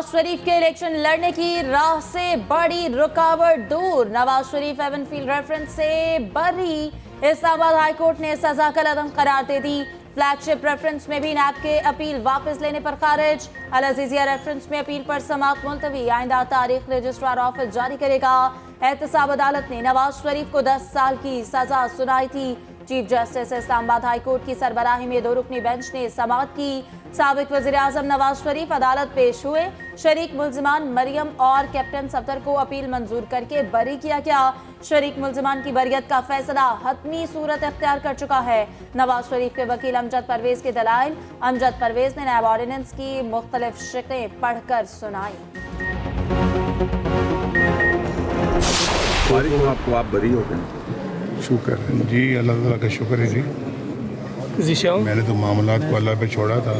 शरीफ के इलेक्शन लड़ने की राह से बड़ी रुकावट दूर। नवाज शरीफ एवनफील्ड रेफरेंस से बरी। इस्लामाबाद हाईकोर्ट ने सजा का अदम करार दे दी। फ्लैगशिप रेफरेंस में भी नैब के अपील वापस लेने पर खारिज। अल अजीजिया रेफरेंस में अपील पर समाअत मुलतवी। आइंदा तारीख रजिस्ट्रार ऑफिस जारी करेगा। एहतसाब अदालत ने नवाज शरीफ को 10 साल की सजा सुनाई थी। चीफ जस्टिस इस्लामाबाद हाईकोर्ट की सरबराही में 2 रुकनी बेंच ने समाअत की। साबिक वजीर आजम नवाज शरीफ अदालत पेश हुए। शरीक मुल्जिमान मरियम और कैप्टन सफदर को अपील मंजूर करके बरी किया गया। शरीक मुल्जिमान की बरियत का फैसला हतमी सूरत इख्तियार कर चुका है। नवाज शरीफ के वकील अमजद परवेज के दलाइल। अमजद परवेज ने नैब ऑर्डिनेंस की मुख्तलिफ शिकें पढ़कर सुनाई। आपको आप बरी हो गए? शुक्र है जी, अल्लाह ताला का शुक्र है जी। मैंने तो मामलात को अल्लाह पे छोड़ा था,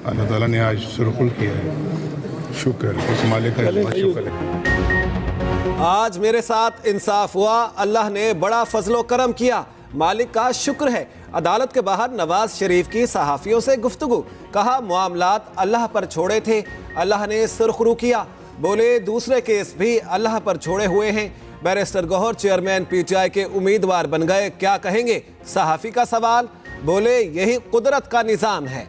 अल्लाह ताला ने आज सुरखुल किया है। शुक्र है, उस मालिक का बहुत शुक्र है। आज मेरे साथ इंसाफ हुआ, अल्लाह ने बड़ा फजलो करम किया, मालिक का शुक्र है। अदालत के बाहर नवाज शरीफ की सहाफ़ियों से गुफ्तगू। कहा मामलात अल्लाह पर छोड़े थे, अल्लाह ने सुरखरू किया। बोले दूसरे केस भी अल्लाह पर छोड़े हुए हैं। बैरिस्टर गौहर चेयरमैन पीटीआई के उम्मीदवार बन गए, क्या कहेंगे? सहाफ़ी का सवाल। बोले यही कुदरत का निज़ाम है।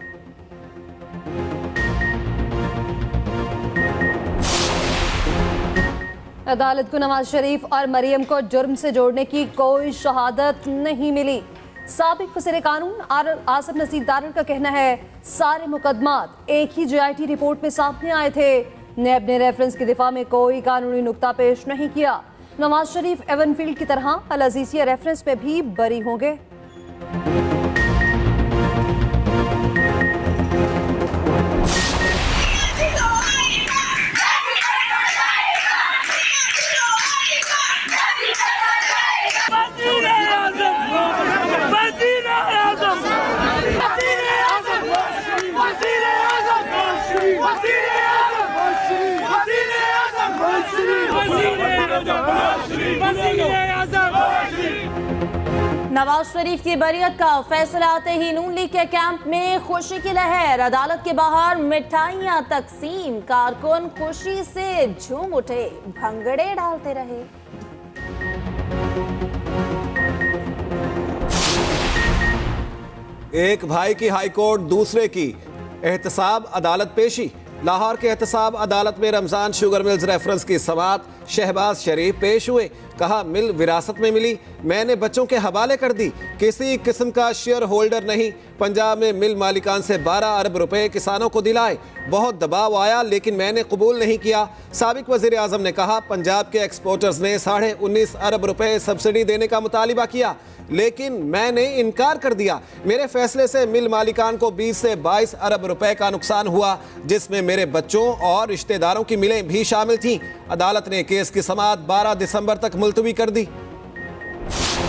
अदालत को नवाज शरीफ और मरियम को जुर्म से जोड़ने की कोई शहादत नहीं मिली। साबिक वज़ीर कानून आसिफ नसीर दारुल का कहना है सारे मुकदमात एक ही JIT रिपोर्ट में सामने आए थे। नैब ने रेफरेंस की दिफा में कोई कानूनी नुक्ता पेश नहीं किया। नवाज शरीफ एवनफील्ड की तरह अल अजीजिया रेफरेंस में भी बरी होंगे। नवाज शरीफ की बरियत का फैसला आते ही नून लीग के कैंप में खुशी की लहर। अदालत के बाहर मिठाइयां तकसीम। कारकुन खुशी से झूम उठे, भंगड़े डालते रहे। एक भाई की हाईकोर्ट, दूसरे की एहतसाब अदालत पेशी। लाहौर के एहतसाब अदालत में रमजान शुगर मिल्स रेफरेंस की समाअत। शहबाज शरीफ पेश हुए। कहा मिल विरासत में मिली, मैंने बच्चों के हवाले कर दी, किसी किस्म का शेयर होल्डर नहीं। पंजाब में मिल मालिकान से 12 अरब रुपए किसानों को दिलाए। बहुत दबाव आया लेकिन मैंने कबूल नहीं किया। साबिक वजीर आजम ने कहा पंजाब के एक्सपोर्टर्स ने 19.5 अरब रुपए सब्सिडी देने का मुतालिबा किया लेकिन मैंने इनकार कर दिया। मेरे फैसले से मिल मालिकान को 20 से 22 अरब रुपए का नुकसान हुआ, जिसमें मेरे बच्चों और रिश्तेदारों की मिलें भी शामिल थीं। अदालत ने केस की समाअत 12 दिसंबर तक मुलतवी कर दी।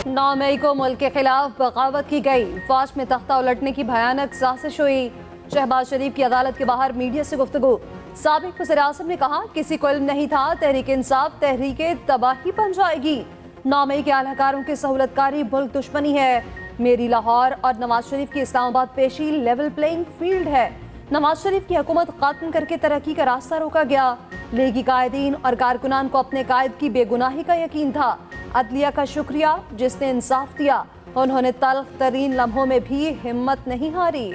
9 मई को मुल्क के खिलाफ बगावत की गई। फौज में तख्ता उलटने की भयानक साजिश हुई। शहबाज शरीफ की अदालत के बाहर मीडिया से गुफ्तगू। साबिक वज़ीर आज़म ने कहा किसी को इल्म नहीं था, तहरीक इंसाफ तहरीक तबाही बन जाएगी। 9 मई के आलाकारों की सहूलतकारी मुल्क दुश्मनी है। मेरी लाहौर और नवाज शरीफ की इस्लामाबाद पेशी लेवल प्लेइंग फील्ड है। नवाज शरीफ की हुकूमत खत्म करके तरक्की का रास्ता रोका गया। लीगी कायदीन और कारकुनान को अपने कायद की बेगुनाही का यकीन था। अदलिया का शुक्रिया जिसने इंसाफ दिया। उन्होंने तल्ख तरीन लम्हों में भी हिम्मत नहीं हारी।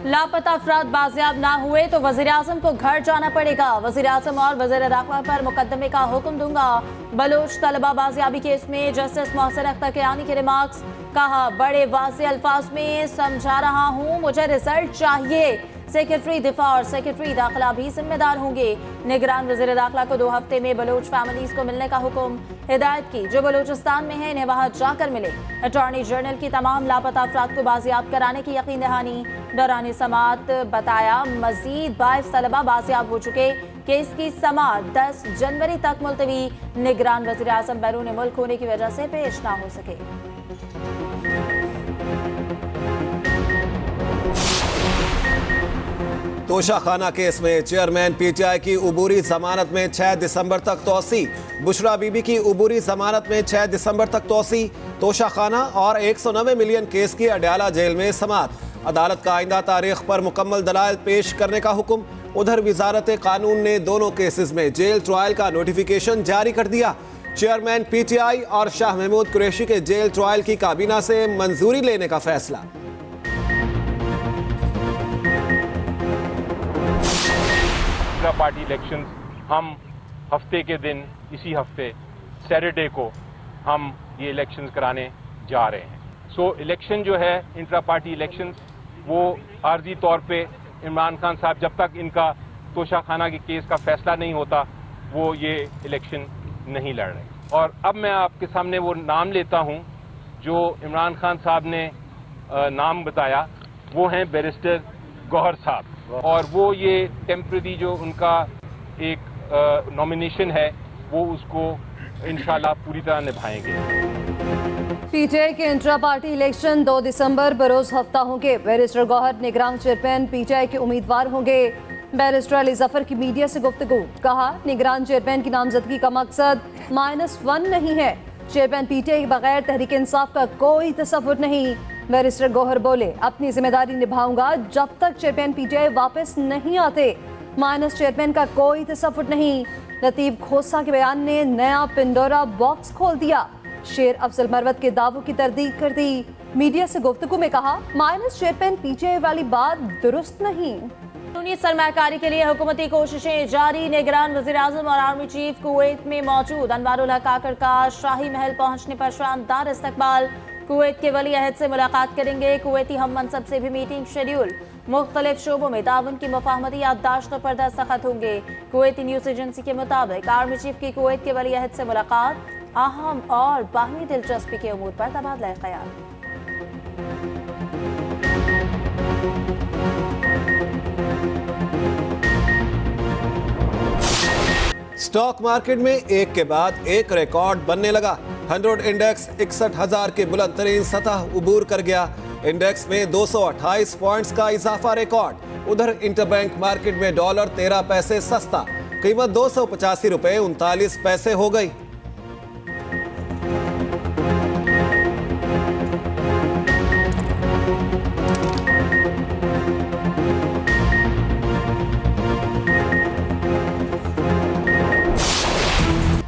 लापता अफराद बाजियाब ना हुए तो वजीर आजम को घर जाना पड़ेगा। वजीर आजम और वजीर दाखिला पर मुकदमे का हुक्म दूंगा। बलोच तलबा बाजियाबी केस में जस्टिस मोहसिन अख्तर कियानी के रिमार्क्स। कहा बड़े वाज़ेह अल्फाज में समझा रहा हूँ, मुझे रिजल्ट चाहिए। सेक्रेटरी दिफा और सेक्रेटरी दाखिला भी जिम्मेदार होंगे। निगरान वजीर दाखिला को 2 हफ्ते में बलोच फैमिलीज को मिलने का हुक्म। हिदायत की जो बलोचिस्तान में है इन्हें वहां जाकर मिले। अटॉर्नी जनरल की तमाम लापता अफराद को बाजियाब कराने की यकीन दहानी। दौरान समाअत बताया मजीद 22 तलबा बाजियाब हो चुके। केस की समाअत 10 जनवरी तक मुलतवी। निगरान वजीर आजम बैरून मुल्क होने की वजह से पेश ना हो सके। तोशा खाना केस में चेयरमैन पीटीआई की उबूरी जमानत में 6 दिसंबर तक तोसी। बुशरा बीबी की उबूरी जमानत में 6 दिसंबर तक तोसी। तोशा खाना और 190 मिलियन केस की अडयाला जेल में समात। अदालत का आइंदा तारीख पर मुकम्मल दलाइल पेश करने का हुक्म। उधर वजारत कानून ने दोनों केसेस में जेल ट्रायल का नोटिफिकेशन जारी कर दिया। चेयरमैन पीटीआई और शाह महमूद कुरैशी के जेल ट्रायल की काबीना से मंजूरी लेने का फैसला। पार्टी इलेक्शंस हम हफ्ते के दिन इसी हफ्ते सैटरडे को हम ये इलेक्शंस कराने जा रहे हैं। सो इलेक्शन जो है इंट्रा पार्टी इलेक्शंस वो आर्जी तौर पे इमरान खान साहब जब तक इनका तोशा खाना के केस का फैसला नहीं होता वो ये इलेक्शन नहीं लड़ रहे। और अब मैं आपके सामने वो नाम लेता हूँ जो इमरान खान साहब ने नाम बताया, वो हैं बैरिस्टर गौहर साहब, और वो ये टेम्पररी जो उनका एक नॉमिनेशन है वो उसको इंशाल्लाह पूरी तरह निभाएंगे। पीटीआई के इंट्रा पार्टी इलेक्शन 2 दिसंबर बरोज हफ्ता होंगे। बैरिस्टर गौहर निगरान चेयरमैन पीटीआई के उम्मीदवार होंगे। बैरिस्टर अली जफर की मीडिया से गुफ्तगू, कहा निगरान चेयरमैन की नामजदगी का मकसद -1 नहीं है। चेयरमैन पीटीआई के बगैर तहरीक इंसाफ का कोई तसव्वुर नहीं। बैरिस्टर गौहर बोले, अपनी जिम्मेदारी निभाऊंगा जब तक चेयरमैन पीटीआई वापस नहीं आते। माइनस चेयरमैन का कोई तसव्वुर नहीं। लतीफ खोसा के बयान ने नया पिंडोरा बॉक्स खोल दिया। शेर अफजल मरवत के दावों की तरदीद कर दी। मीडिया से गुफ्तगू में कहा, माइनस चेयरमैन पीटीआई वाली बात दुरुस्त नहीं। कानूनी सरमाकारी के लिए हुकूमती कोशिशें जारी। निगरान वज़ीर आज़म और आर्मी चीफ कुवैत में मौजूद। अनवारुल हक काकड़ का शाही महल पहुंचने पर शानदार इस्तकबाल। कुवैत के वली अहद से मुलाकात करेंगे। कुवैती हम मनसब से भी मीटिंग शेड्यूल। मुख्तलिफ शोबों में ताउन की मुफाहमती याददाश्तों पर दस्तखत होंगे। कुवैती न्यूज़ एजेंसी के मुताबिक आर्मी चीफ की कुवैत के वली अहद से मुलाकात अहम और बाहमी दिलचस्पी के उमूर पर तबादला ख्याल। स्टॉक मार्केट में एक के बाद एक रिकॉर्ड बनने लगा। 100 इंडेक्स 61,000 के बुलंद तरीन सतह उबूर कर गया। इंडेक्स में 228 पॉइंट्स का इजाफा रिकॉर्ड। उधर इंटरबैंक मार्केट में डॉलर 13 पैसे सस्ता, कीमत 285 रुपए 39 पैसे हो गई।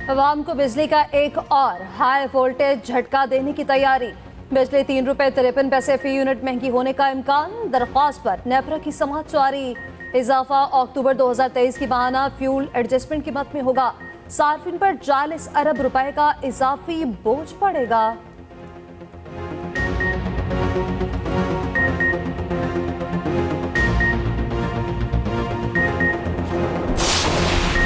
अवाम को बिजली का एक और हाई वोल्टेज झटका देने की तैयारी। बिजली 3 रुपए 53 पैसे फी यूनिट महंगी होने का इम्कान। दरख्वास्त पर नेपरा की समाअत जारी। इजाफा अक्टूबर 2023 की बहाना फ्यूल एडजस्टमेंट कीमत में होगा। सार्फिन पर 40 अरब रुपए का इजाफी बोझ पड़ेगा।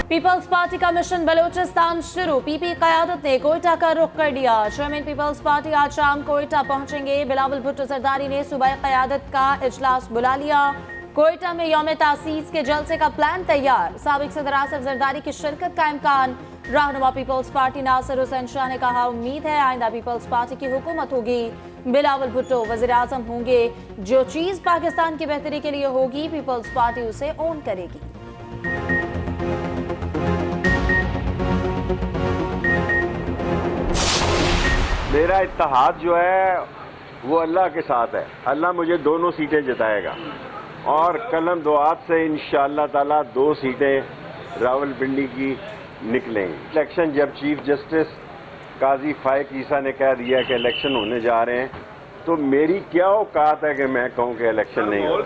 पीपल्स पार्टी का मिशन बलूचिस्तान शुरू। पीपी क़यादत ने कोयटा का रुख कर दिया। चेयरमैन पीपल्स पार्टी आज शाम कोयटा पहुंचेंगे। बिलावल भुट्टो जरदारी ने सूबाई क़यादत का इजलास बुला लिया। कोयटा में यौम तासीस के जलसे का प्लान तैयार। साबिक सदर आसिफ जरदारी की शिरकत का इम्कान। रहनुमा पीपल्स पार्टी नासिर हुसैन शाह ने कहा, उम्मीद है आइंदा पीपल्स पार्टी की हुकूमत होगी। बिलावल भुट्टो वज़ीर आज़म होंगे। जो चीज़ पाकिस्तान की बेहतरी के लिए होगी पीपल्स पार्टी उसे ओन करेगी। मेरा इत्तेहाद जो है वो अल्लाह के साथ है। अल्लाह मुझे दोनों सीटें जिताएगा और कलम दुआत से इंशाअल्लाह ताला 2 सीटें रावलपिंडी की निकलेंगी। इलेक्शन जब चीफ जस्टिस काजी फाइक ईसा ने कह दिया कि इलेक्शन होने जा रहे हैं, तो मेरी क्या औकात है कि मैं कहूँ कि इलेक्शन नहीं हो।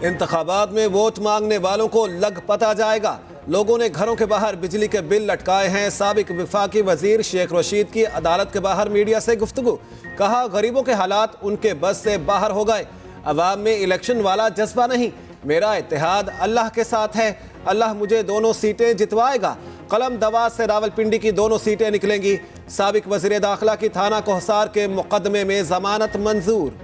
इंतखाबात में वोट मांगने वालों को लग पता जाएगा। लोगों ने घरों के बाहर बिजली के बिल लटकाए हैं। साबिक वफाकी वजीर शेख रशीद की अदालत के बाहर मीडिया से गुफ्तगू, कहा गरीबों के हालात उनके बस से बाहर हो गए। अवाम में इलेक्शन वाला जज्बा नहीं, मेरा इत्तेहाद अल्लाह के साथ है। अल्लाह मुझे दोनों सीटें जितवाएगा। कलम दवात से रावलपिंडी की दोनों सीटें निकलेंगी। साबिक वजीर दाखिला की थाना कोहसार के मुकदमे में जमानत मंजूर।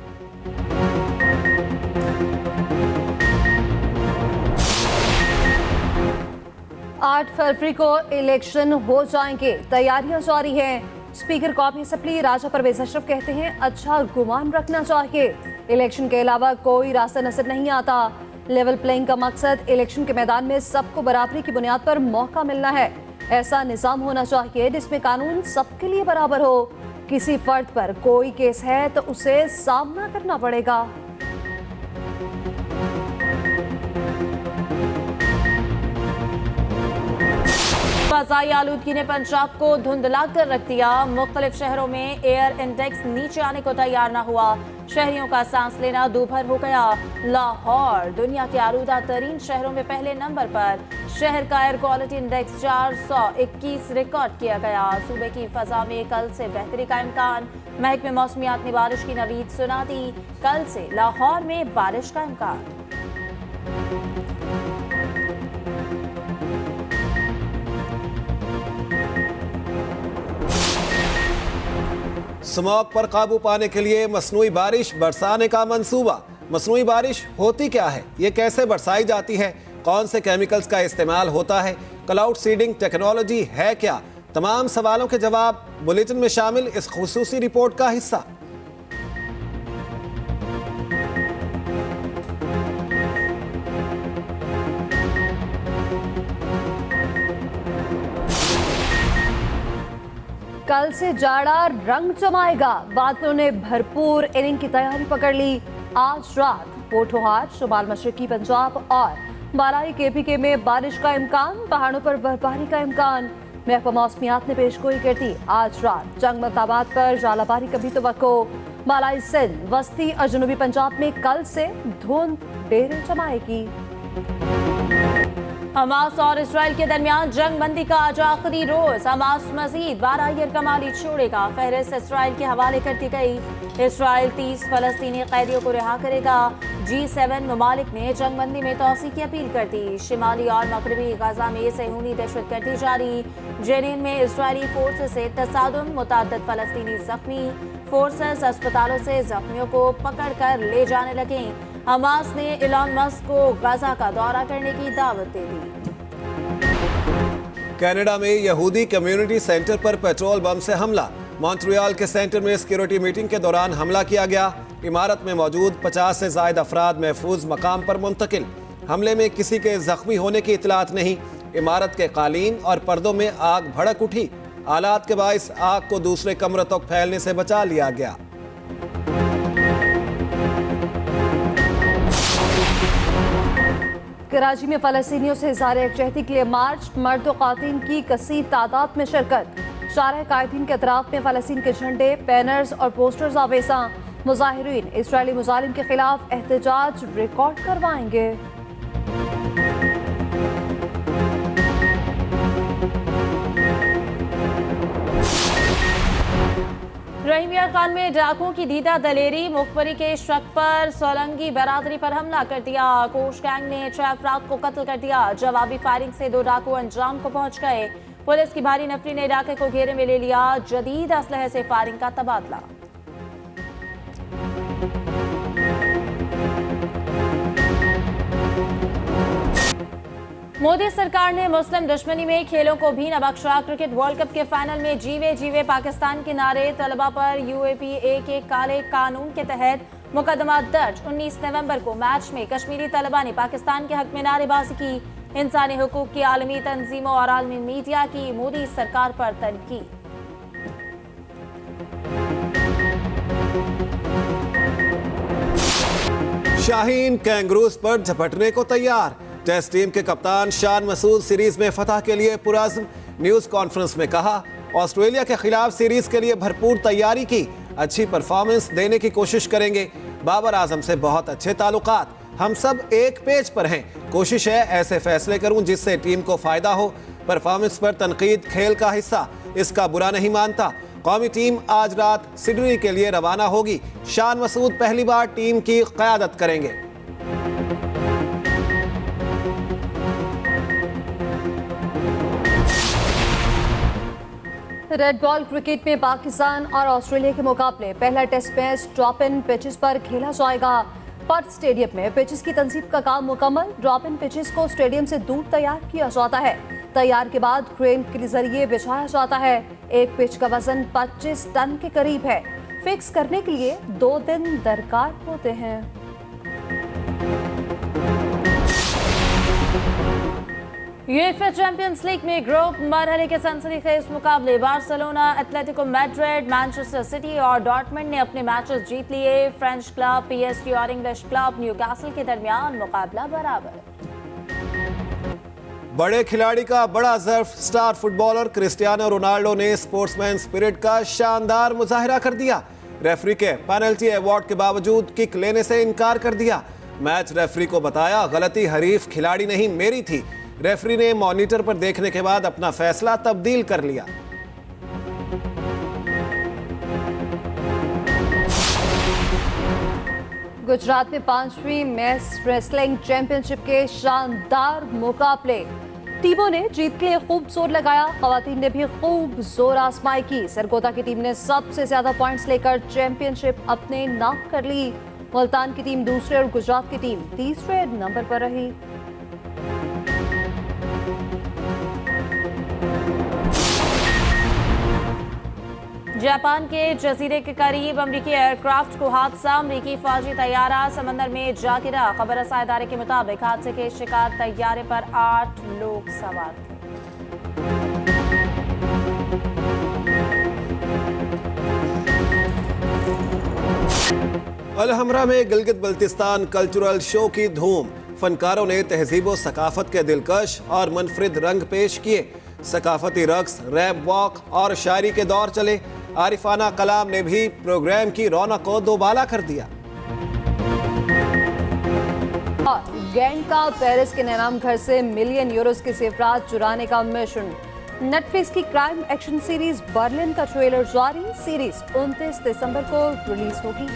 आठ फरवरी को इलेक्शन हो जाएंगे, तैयारियां जारी हैं। स्पीकर कौमी असम्बली राजा परवेज अशरफ कहते हैं, अच्छा गुमान रखना चाहिए। इलेक्शन के अलावा कोई रास्ता नजर नहीं आता। लेवल प्लेइंग का मकसद इलेक्शन के मैदान में सबको बराबरी की बुनियाद पर मौका मिलना है। ऐसा निजाम होना चाहिए जिसमें कानून सबके लिए बराबर हो। किसी फर्द पर कोई केस है तो उसे सामना करना पड़ेगा। फजाई आलूदगी ने पंजाब को धुंधला कर रख दिया। मुख्तलिफ शहरों में एयर इंडेक्स नीचे आने को तैयार न हुआ। शहरियों का सांस लेना दूभर हो गया। लाहौर दुनिया के आलूदा तरीन शहरों में पहले नंबर पर। शहर का एयर क्वालिटी इंडेक्स 421 रिकॉर्ड किया गया। सूबे की फजा में कल से बेहतरी का इम्कान। महकमे मौसमियात ने बारिश की नवीद सुना दी। कल से लाहौर में बारिश का इम्कान। स्मॉग पर काबू पाने के लिए मसनूई बारिश बरसाने का मंसूबा। मसनूई बारिश होती क्या है, ये कैसे बरसाई जाती है, कौन से केमिकल्स का इस्तेमाल होता है, क्लाउड सीडिंग टेक्नोलॉजी है क्या, तमाम सवालों के जवाब बुलेटिन में शामिल इस खुसूसी रिपोर्ट का हिस्सा। कल से जाड़ा रंग जमाएगा। बादलों ने भरपूर इनिंग की तैयारी पकड़ ली। आज रात पोठोहार, शुमाल मशरकी पंजाब और बालाई केपीके में बारिश का इम्कान। पहाड़ों पर बर्फबारी का इम्कान। महकमा मौसमियात ने पेशगोई कर दी। आज रात जंग-मताबाद पर जालाबारी का भी तवक्को। बालाई सिंध, वस्ती और जनूबी पंजाब में कल से धुंध डेरे जमाएगी। हमास और इसराइल के दरमियान जंग बंदी का आज आखिरी रोज। हमास मजीद 12 यरगमाली छोड़ेगा। फहरिस्त इसराइल के हवाले कर दी गई। इसराइल 30 फलस्तीनी कैदियों को रिहा करेगा। G7 ममालिक ने जंग बंदी में तोसी की अपील कर दी। शिमाली और मगरबी गजा में सहूनी दहशतगर्दी जारी। जेनिन में इसराइली फोर्सेस से तसादुम, मुतअद्दिद फलस्तीनी जख्मी। फोर्सेस अस्पतालों से जख्मियों को पकड़ कर ले जाने लगे। हमास ने इलॉन मस्क को गजा का दौरा करने की दावत दे दी। कनाडा में यहूदी कम्युनिटी सेंटर पर पेट्रोल बम से हमला। मॉन्ट्रियल के सेंटर में सिक्योरिटी मीटिंग के दौरान हमला किया गया। इमारत में मौजूद 50 से ज्यादा अफराद महफूज मकाम पर मुंतकिल। हमले में किसी के जख्मी होने की इतलात नहीं। इमारत के कालीन और पर्दों में आग भड़क उठी। हालात के बाइस आग को दूसरे कमरे तक फैलने से बचा लिया गया। कराची में फलस्तीनियों से इज़हार यकजहती के लिए मार्च। मर्द और ख़वातीन की कसीर तादाद में शिरकत। शारह कायदीन के अतराफ में फलस्तीन के झंडे, बैनर्स और पोस्टर्स आवेजा। मुजाहिरीन इसराइली मुजालिम के खिलाफ एहतजाज रिकॉर्ड करवाएंगे। रहीमिया खान में डाकुओं की दीदा दलेरी। मुखबरी के शक पर सोलंगी बरादरी पर हमला कर दिया। कोश गैंग ने 6 अफराद को कत्ल कर दिया। जवाबी फायरिंग से 2 डाकू अंजाम को पहुंच गए। पुलिस की भारी नफरी ने इलाके को घेरे में ले लिया। जदीद असलहे से फायरिंग का तबादला। मोदी सरकार ने मुस्लिम दुश्मनी में खेलों को भी न बख्शा। क्रिकेट वर्ल्ड कप के फाइनल में जीवे जीवे पाकिस्तान के नारे। तलबा पर UAPA के काले कानून के तहत मुकदमा दर्ज। 19 नवंबर को मैच में कश्मीरी तलबा ने पाकिस्तान के हक में नारेबाजी की। इंसानी हुकूक की आलमी तंजीमों और आलमी मीडिया की मोदी सरकार पर तनकीद। शाहीन कैंगरूज पर झपटने को तैयार। टेस्ट टीम के कप्तान शान मसूद सीरीज में फतह के लिए पुरअज़्म। न्यूज कॉन्फ्रेंस में कहा, ऑस्ट्रेलिया के खिलाफ सीरीज के लिए भरपूर तैयारी की। अच्छी परफॉर्मेंस देने की कोशिश करेंगे। बाबर आजम से बहुत अच्छे ताल्लुकात। हम सब एक पेज पर हैं। कोशिश है ऐसे फैसले करूं जिससे टीम को फायदा हो। परफॉर्मेंस पर तनकीद खेल का हिस्सा, इसका बुरा नहीं मानता। कौमी टीम आज रात सिडनी के लिए रवाना होगी। शान मसूद पहली बार टीम की क़यादत करेंगे। रेड बॉल क्रिकेट में पाकिस्तान और ऑस्ट्रेलिया के मुकाबले पहला test match drop in pitches पर खेला जाएगा। पर्थ स्टेडियम में पिचेस की तंसीब का काम मुकम्मल। ड्रॉप इन पिचेस को स्टेडियम से दूर तैयार किया जाता है। तैयार के बाद क्रेन के जरिए बिछाया जाता है। एक पिच का वजन 25 टन के करीब है। फिक्स करने के लिए 2 दिन दरकार होते हैं। यूएफए चैंपियंस लीग में ग्रुप मरहले के सनसनीखेज मुकाबले Barcelona, Atletico Madrid, Manchester city और डॉर्टमुंड ने अपने मैचेस जीत लिए। फ्रेंच क्लब पीएसजी और इंग्लिश क्लब न्यूकासल के दरमियान मुकाबला बराबर। बड़े खिलाड़ी का बड़ा ज़र्फ, स्टार फुटबॉलर क्रिस्टियानो रोनाल्डो ने स्पोर्ट्समैन स्पिरिट का शानदार मुजाहिरा कर दिया। रेफरी के पेनल्टी अवार्ड के बावजूद किक लेने से इनकार कर दिया। मैच रेफरी को बताया गलती हरीफ खिलाड़ी नहीं मेरी थी। रेफरी ने मॉनिटर पर देखने के बाद अपना फैसला तब्दील कर लिया। गुजरात में 5वीं मेस रेसलिंग चैंपियनशिप के शानदार मुकाबले। टीमों ने जीत के लिए खूब जोर लगाया, खवातीन ने भी खूब जोर आजमाई की। सरगोदा की टीम ने सबसे ज्यादा पॉइंट्स लेकर चैंपियनशिप अपने नाम कर ली। मुल्तान की टीम दूसरे और गुजरात की टीम तीसरे नंबर पर रही। जापान के जजीरे के करीब अमरीकी एयरक्राफ्ट को हादसा, अमरीकी फौजी तैयारा समंदर में जा गिरा। खबर रसा इदारे के मुताबिक हादसे के शिकार तैयारे पर 8 लोग सवार थे। अलहमरा में गिलगित बल्तिस्तान कल्चरल शो की धूम। फनकारों ने तहजीब व सकाफत के दिलकश और मुनफरिद रंग पेश किए। सकाफती रक्स, रैप वॉक और शायरी के दौर चले। आरिफाना कलाम ने भी प्रोग्राम की रौनक को दोबाला कर दिया। गैंग का पेरिस के नैनाम घर से मिलियन यूरोस के जेवरात चुराने का मिशन। नेटफ्लिक्स की क्राइम एक्शन सीरीज बर्लिन का ट्रेलर जारी। सीरीज 29 दिसंबर को रिलीज होगी।